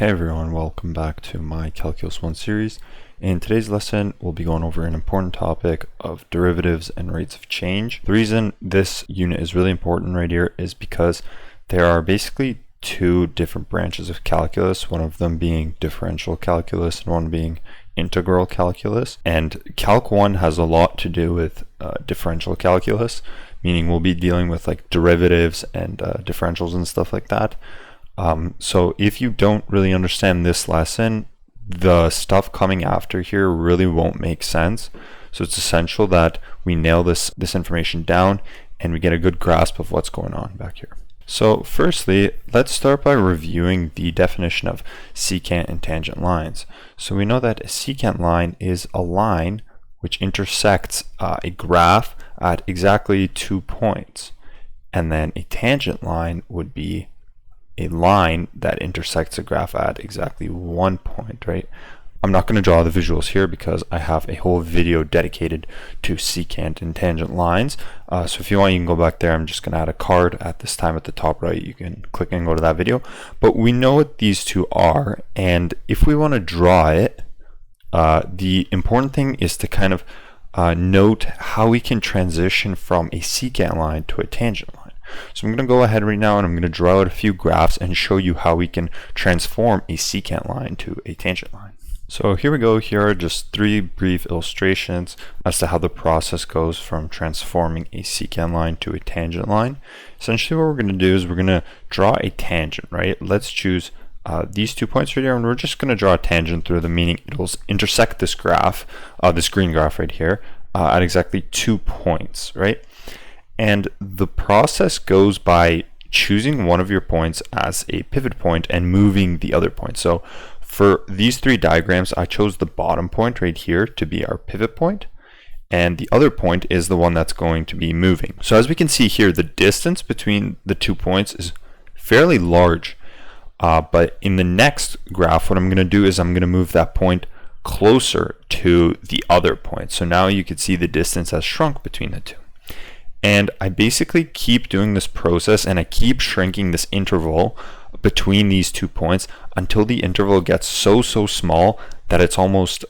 Hey everyone, welcome back to my Calculus 1 series. In today's lesson, we'll be going over an important topic of derivatives and rates of change. The reason this unit is really important right here is because there are basically two different branches of calculus, one of them being differential calculus and one being integral calculus. And Calc 1 has a lot to do with differential calculus, meaning we'll be dealing with like derivatives and differentials and stuff like that. So if you don't really understand this lesson, the stuff coming after here really won't make sense. So it's essential that we nail this information down and we get a good grasp of what's going on back here. So firstly, let's start by reviewing the definition of secant and tangent lines. So we know that a secant line is a line which intersects a graph at exactly 2 points. And then a tangent line would be a line that intersects a graph at exactly 1 point, right? I'm not going to draw the visuals here because I have a whole video dedicated to secant and tangent lines. So if you want, you can go back there. I'm just going to add a card at this time at the top right. You can click and go to that video. But we know what these two are, and if we want to draw it, the important thing is to kind of note how we can transition from a secant line to a tangent line. So I'm going to go ahead right now and I'm going to draw out a few graphs and show you how we can transform a secant line to a tangent line. So here we go. Here are just 3 brief illustrations as to how the process goes from transforming a secant line to a tangent line. Essentially what we're going to do is we're going to draw a tangent, right? Let's choose these 2 points right here, and we're just going to draw a tangent through them, meaning it will intersect this graph, this green graph right here, at exactly 2 points, right? And the process goes by choosing one of your points as a pivot point and moving the other point. So for these 3 diagrams, I chose the bottom point right here to be our pivot point, and the other point is the one that's going to be moving. So as we can see here, the distance between the 2 points is fairly large, but in the next graph, what I'm going to do is I'm going to move that point closer to the other point. So now you can see the distance has shrunk between the two. And I basically keep doing this process and I keep shrinking this interval between these 2 points until the interval gets so small that it's almost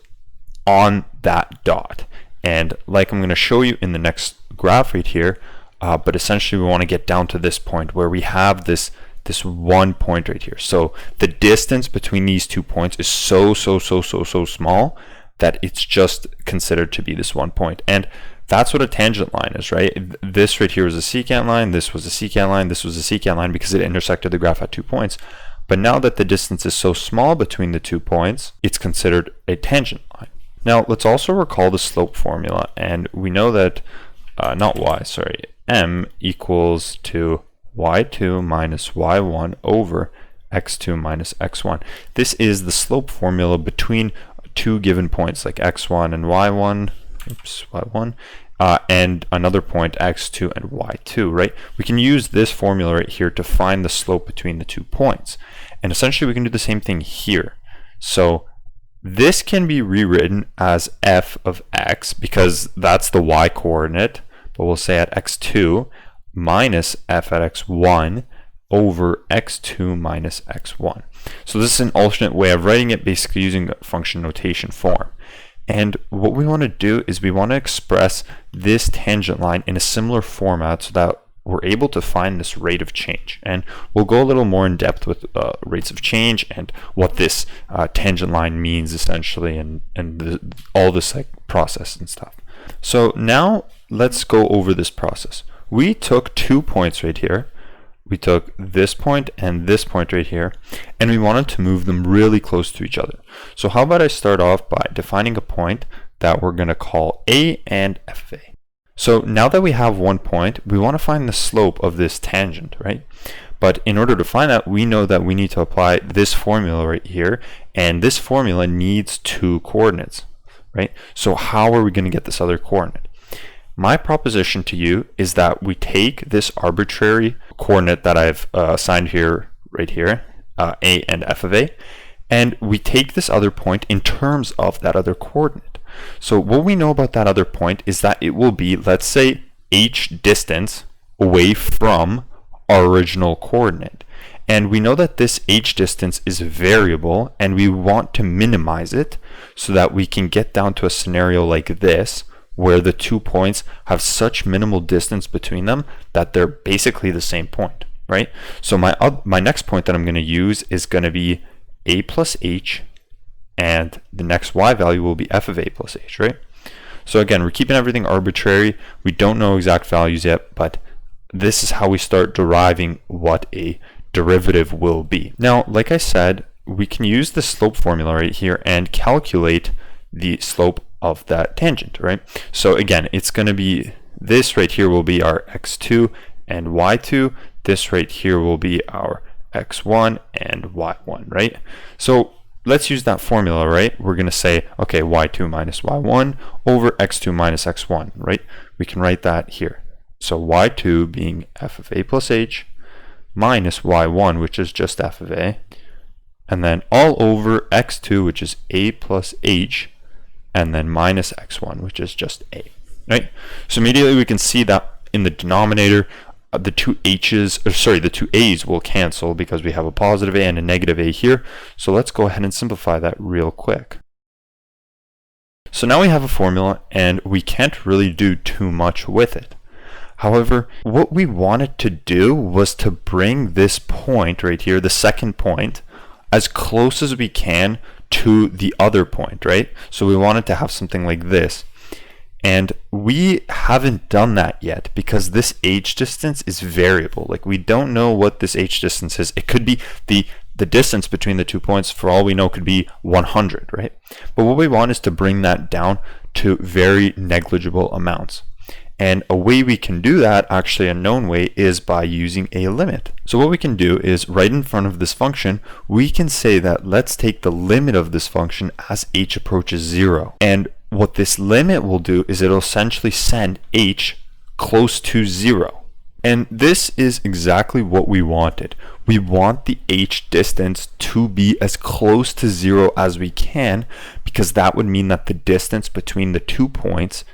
on that dot. And like I'm going to show you in the next graph right here, but essentially we want to get down to this point where we have this 1 point right here. So the distance between these 2 points is so small that it's just considered to be this 1 point. And that's what a tangent line is, right? This right here was a secant line, this was a secant line, this was a secant line because it intersected the graph at 2 points. But now that the distance is so small between the 2 points, it's considered a tangent line. Now let's also recall the slope formula, and we know that, m equals to y2 minus y1 over x2 minus x1. This is the slope formula between 2 given points like x1 and y1, y1, and another point x2 and y2, right? We can use this formula right here to find the slope between the 2 points. And essentially we can do the same thing here. So this can be rewritten as f of x because that's the y coordinate, but we'll say at x2 minus f at x1 over x2 minus x1. So this is an alternate way of writing it, basically using function notation form. And what we want to do is we want to express this tangent line in a similar format so that we're able to find this rate of change. And we'll go a little more in depth with rates of change and what this tangent line means essentially, and all this like process and stuff. So now let's go over this process. We took 2 points right here. We took this point and this point right here, and we wanted to move them really close to each other. So how about I start off by defining a point that we're going to call A and f of A. So now that we have 1 point, we want to find the slope of this tangent, right? But in order to find that, we know that we need to apply this formula right here, and this formula needs 2 coordinates, right? So how are we going to get this other coordinate? My proposition to you is that we take this arbitrary coordinate that I've assigned here, right here, A and f of A, and we take this other point in terms of that other coordinate. So what we know about that other point is that it will be, let's say, h distance away from our original coordinate. And we know that this h distance is variable, and we want to minimize it so that we can get down to a scenario like this, where the 2 points have such minimal distance between them that they're basically the same point, right? So my next point that I'm going to use is going to be a plus h, and the next y value will be f of a plus h, right? So again, we're keeping everything arbitrary. We don't know exact values yet, but this is how we start deriving what a derivative will be. Now, like I said, we can use the slope formula right here and calculate the slope of that tangent, right? So again, it's going to be, this right here will be our x2 and y2. This right here will be our x1 and y1, right? So let's use that formula, right? We're going to say, okay, y2 minus y1 over x2 minus x1, right? We can write that here. So y2 being f of a plus h minus y1, which is just f of a, and then all over x2, which is a plus h, and then minus x1, which is just a, right? So immediately we can see that in the denominator, the two a's will cancel because we have a positive a and a negative a here. So let's go ahead and simplify that real quick. So now we have a formula, and we can't really do too much with it. However, what we wanted to do was to bring this point right here, the second point, as close as we can to the other point, right? So we wanted to have something like this. And we haven't done that yet because this h distance is variable. Like, we don't know what this h distance is. It could be the distance between the 2 points, for all we know, could be 100, right? But what we want is to bring that down to very negligible amounts. And a way we can do that, actually a known way, is by using a limit. So what we can do is, right in front of this function, we can say that let's take the limit of this function as h approaches 0. And what this limit will do is it'll essentially send h close to 0. And this is exactly what we wanted. We want the h distance to be as close to 0 as we can, because that would mean that the distance between the 2 points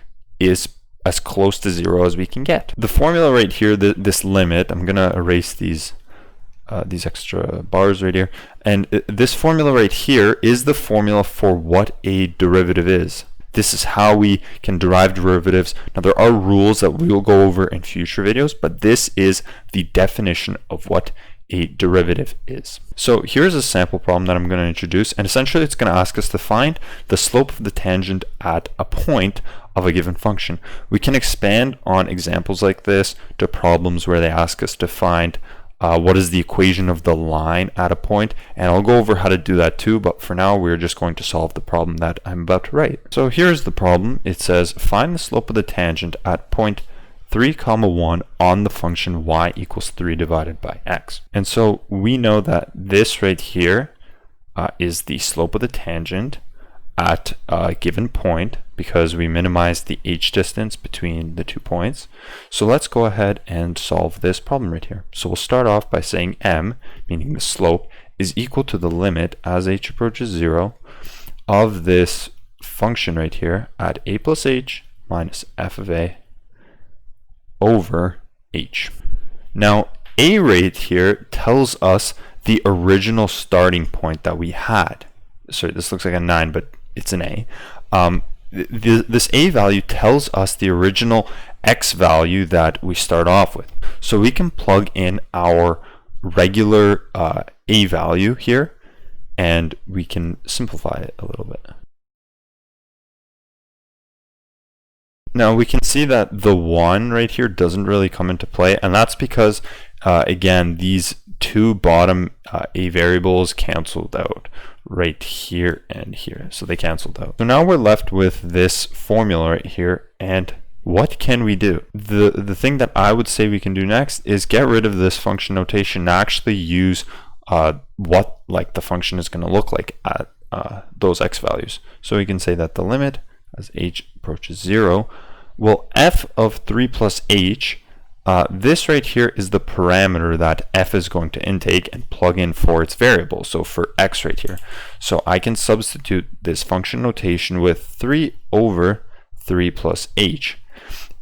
is as close to 0 as we can get. The formula right here, this limit, I'm gonna erase these extra bars right here, and this formula right here is the formula for what a derivative is. This is how we can derive derivatives. Now, there are rules that we will go over in future videos, but this is the definition of what a derivative is. So here's a sample problem that I'm going to introduce, and essentially it's going to ask us to find the slope of the tangent at a point of a given function. We can expand on examples like this to problems where they ask us to find what is the equation of the line at a point, and I'll go over how to do that too, but for now we're just going to solve the problem that I'm about to write. So here's the problem. It says find the slope of the tangent at point 3, 1 on the function y equals 3 divided by x. And so we know that this right here is the slope of the tangent at a given point, because we minimize the h distance between the 2 points. So let's go ahead and solve this problem right here. So we'll start off by saying m, meaning the slope, is equal to the limit as h approaches 0 of this function right here at a plus h minus f of a over h. Now, a right here tells us the original starting point that we had. Sorry, this looks like a 9, but it's an a. This a value tells us the original x value that we start off with. So we can plug in our regular a value here, and we can simplify it a little bit. Now we can see that the 1 right here doesn't really come into play, and that's because again, these two bottom a variables canceled out right here and here, so they canceled out. So now we're left with this formula right here, and what can we do? The thing that I would say we can do next is get rid of this function notation and actually use what like the function is going to look like at those x values. So we can say that the limit as h approaches 0, well, f of 3 plus h, this right here is the parameter that f is going to intake and plug in for its variable, so for x right here. So I can substitute this function notation with 3 over 3 plus h.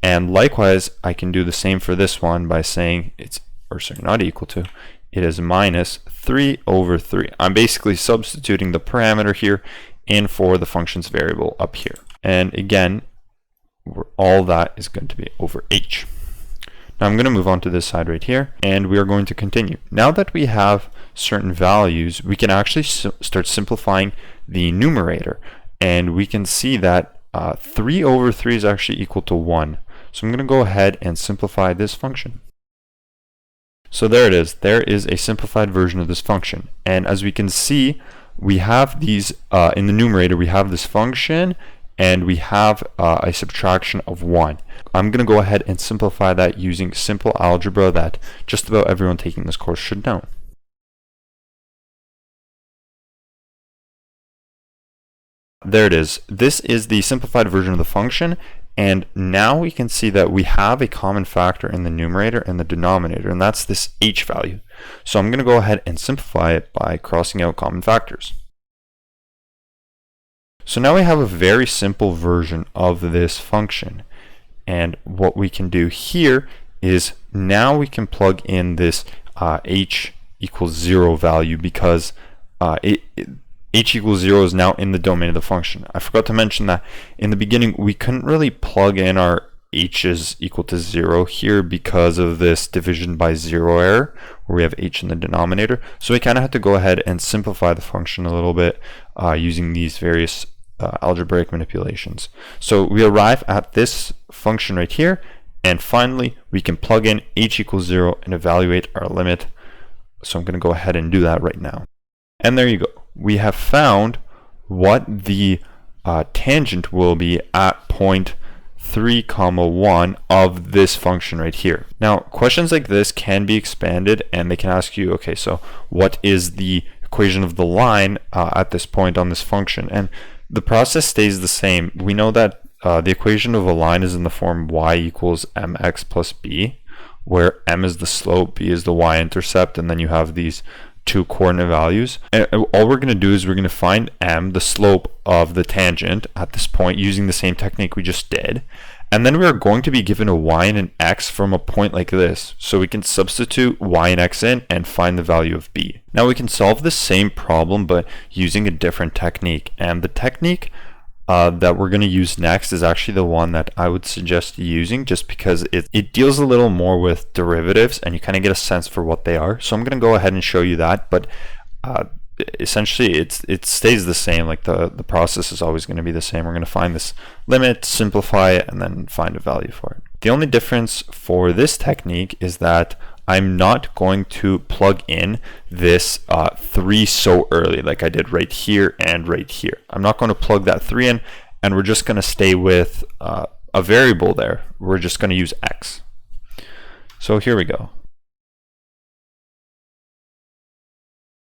And likewise, I can do the same for this one by saying it's, or sorry, not equal to, it is minus 3 over 3. I'm basically substituting the parameter here in for the function's variable up here. And again, all that is going to be over h. Now I'm going to move on to this side right here, and we are going to continue. Now that we have certain values, we can actually start simplifying the numerator, and we can see that 3 over 3 is actually equal to 1. So I'm going to go ahead and simplify this function. So there it is. There is a simplified version of this function. And as we can see, we have these, in the numerator, we have this function, and we have a subtraction of 1. I'm going to go ahead and simplify that using simple algebra that just about everyone taking this course should know. There it is. This is the simplified version of the function, and now we can see that we have a common factor in the numerator and the denominator, and that's this h value. So I'm going to go ahead and simplify it by crossing out common factors. So now we have a very simple version of this function, and what we can do here is now we can plug in this h equals 0 value, because h equals 0 is now in the domain of the function. I forgot to mention that in the beginning we couldn't really plug in our h is equal to 0 here because of this division by 0 error where we have h in the denominator. So we kind of had to go ahead and simplify the function a little bit using these various algebraic manipulations. So we arrive at this function right here, and finally we can plug in h equals 0 and evaluate our limit. So I'm going to go ahead and do that right now. And there you go. We have found what the tangent will be at point 3, 1 of this function right here. Now, questions like this can be expanded, and they can ask you, okay, so what is the equation of the line at this point on this function? And the process stays the same. We know that the equation of a line is in the form y equals mx plus b, where m is the slope, b is the y-intercept, and then you have these two coordinate values. And all we're going to do is we're going to find m, the slope of the tangent at this point, using the same technique we just did. And then we are going to be given a y and an x from a point like this. So we can substitute y and x in and find the value of b. Now we can solve the same problem but using a different technique. And the technique that we're going to use next is actually the one that I would suggest using, just because it deals a little more with derivatives and you kind of get a sense for what they are. So I'm going to go ahead and show you that, but essentially it stays the same. Like the process is always going to be the same. We're going to find this limit, simplify it, and then find a value for it. The only difference for this technique is that I'm not going to plug in this 3 so early like I did right here and right here. I'm not going to plug that 3 in, and we're just going to stay with a variable there. We're just going to use x. So here we go.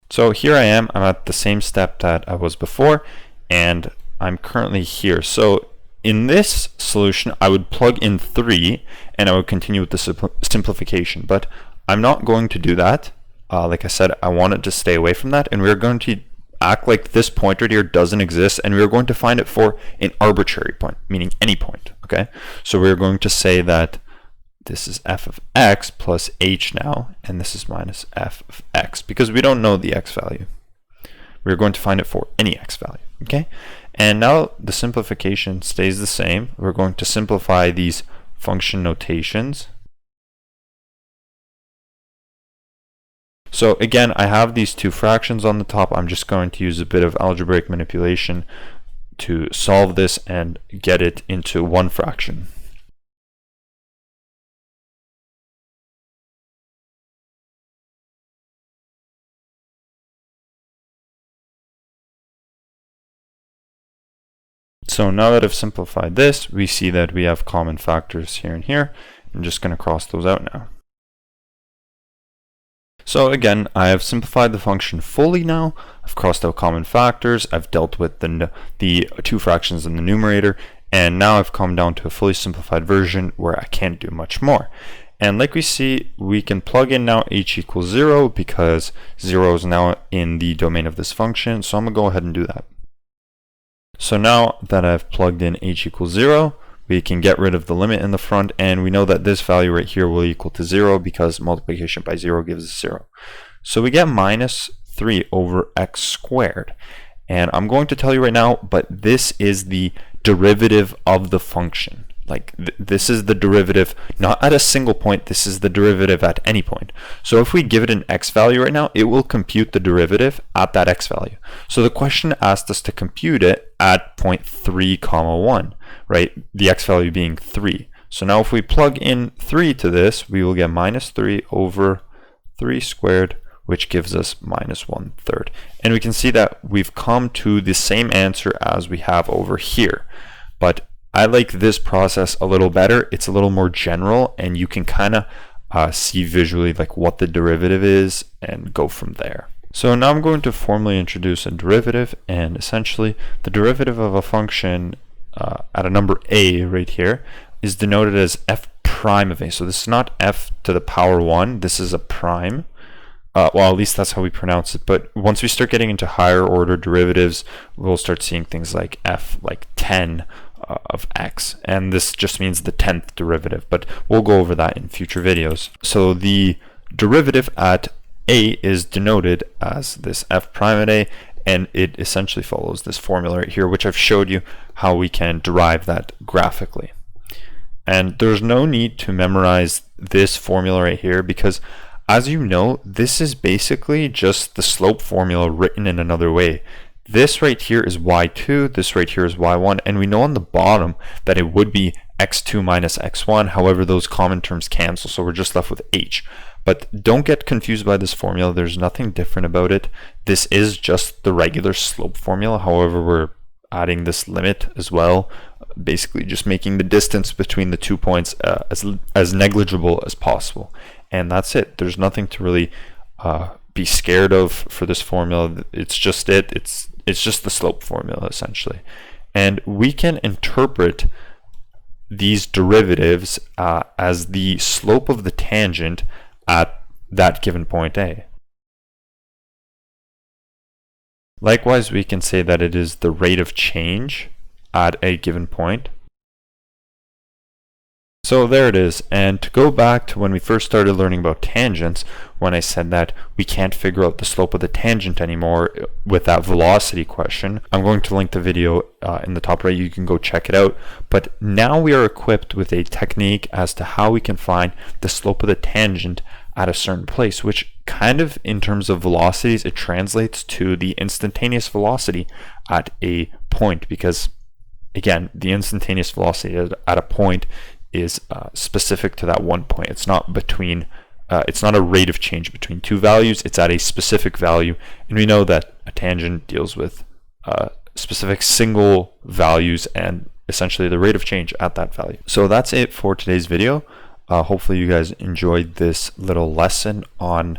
So here I am. I'm at the same step that I was before, and I'm currently here. So in this solution, I would plug in 3 and I would continue with the simplification, but I'm not going to do that. Like I said, I wanted to stay away from that, and we're going to act like this point right here doesn't exist, and we're going to find it for an arbitrary point, meaning any point. Okay, so we're going to say that this is f of x plus h now, and this is minus f of x, because we don't know the x value. We're going to find it for any x value. Okay, and now the simplification stays the same. We're going to simplify these function notations. So again, I have these two fractions on the top. I'm just going to use a bit of algebraic manipulation to solve this and get it into one fraction. So now that I've simplified this, we see that we have common factors here and here. I'm just going to cross those out now. So again, I have simplified the function fully now. I've crossed out common factors. I've dealt with the two fractions in the numerator. And now I've come down to a fully simplified version where I can't do much more. And like we see, we can plug in now h equals 0 because 0 is now in the domain of this function. So I'm going to go ahead and do that. So now that I've plugged in h equals 0, we can get rid of the limit in the front, and we know that this value right here will equal to 0 because multiplication by 0 gives us 0. So we get minus 3 over x squared. And I'm going to tell you right now, but this is the derivative of the function. Like this is the derivative, not at a single point, this is the derivative at any point. So if we give it an x value right now, it will compute the derivative at that x value. So the question asked us to compute it at point 3, 1, right? The x value being 3. So now if we plug in 3 to this, we will get minus 3 over 3 squared, which gives us minus 1/3. And we can see that we've come to the same answer as we have over here. But I like this process a little better. It's a little more general, and you can kind of see visually like what the derivative is and go from there. So now I'm going to formally introduce a derivative, and essentially the derivative of a function at a number a right here is denoted as f prime of a. So this is not f to the power 1, this is a prime. Well, at least that's how we pronounce it. But once we start getting into higher order derivatives, we'll start seeing things like f like 10 of x, and this just means the 10th derivative, but we'll go over that in future videos. So the derivative at a is denoted as this f prime at a, and it essentially follows this formula right here, which I've showed you how we can derive that graphically. And there's no need to memorize this formula right here, because as you know, this is basically just the slope formula written in another way. This right here is y2, this right here is y1, and we know on the bottom that it would be x2 minus x1. However, those common terms cancel, so we're just left with h. But don't get confused by this formula. There's nothing different about it. This is just the regular slope formula. However, we're adding this limit as well, basically just making the distance between the 2 points as negligible as possible. And that's it. There's nothing to really be scared of for this formula. It's just it's just the slope formula essentially. And we can interpret these derivatives as the slope of the tangent at that given point A. Likewise, we can say that it is the rate of change at a given point. So there it is. And to go back to when we first started learning about tangents, when I said that we can't figure out the slope of the tangent anymore with that velocity question, I'm going to link the video in the top right. You can go check it out. But now we are equipped with a technique as to how we can find the slope of the tangent at a certain place, which kind of in terms of velocities, it translates to the instantaneous velocity at a point, because again, the instantaneous velocity at a point is specific to that one point. It's not between it's not a rate of change between two values, it's at a specific value, and we know that a tangent deals with specific single values and essentially the rate of change at that value. So that's it for today's video. Hopefully you guys enjoyed this little lesson on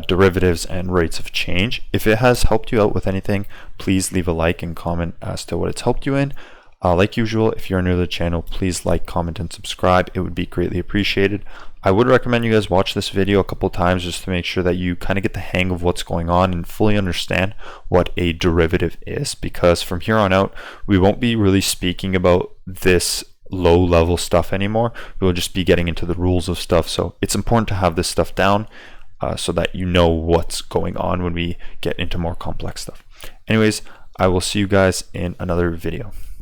derivatives and rates of change. If it has helped you out with anything, please leave a like and comment as to what it's helped you in. Like usual, if you're new to the channel, please like, comment, and subscribe. It would be greatly appreciated. I would recommend you guys watch this video a couple times just to make sure that you kind of get the hang of what's going on and fully understand what a derivative is, because from here on out, we won't be really speaking about this low-level stuff anymore. We'll just be getting into the rules of stuff. So it's important to have this stuff down so that you know what's going on when we get into more complex stuff. Anyways, I will see you guys in another video.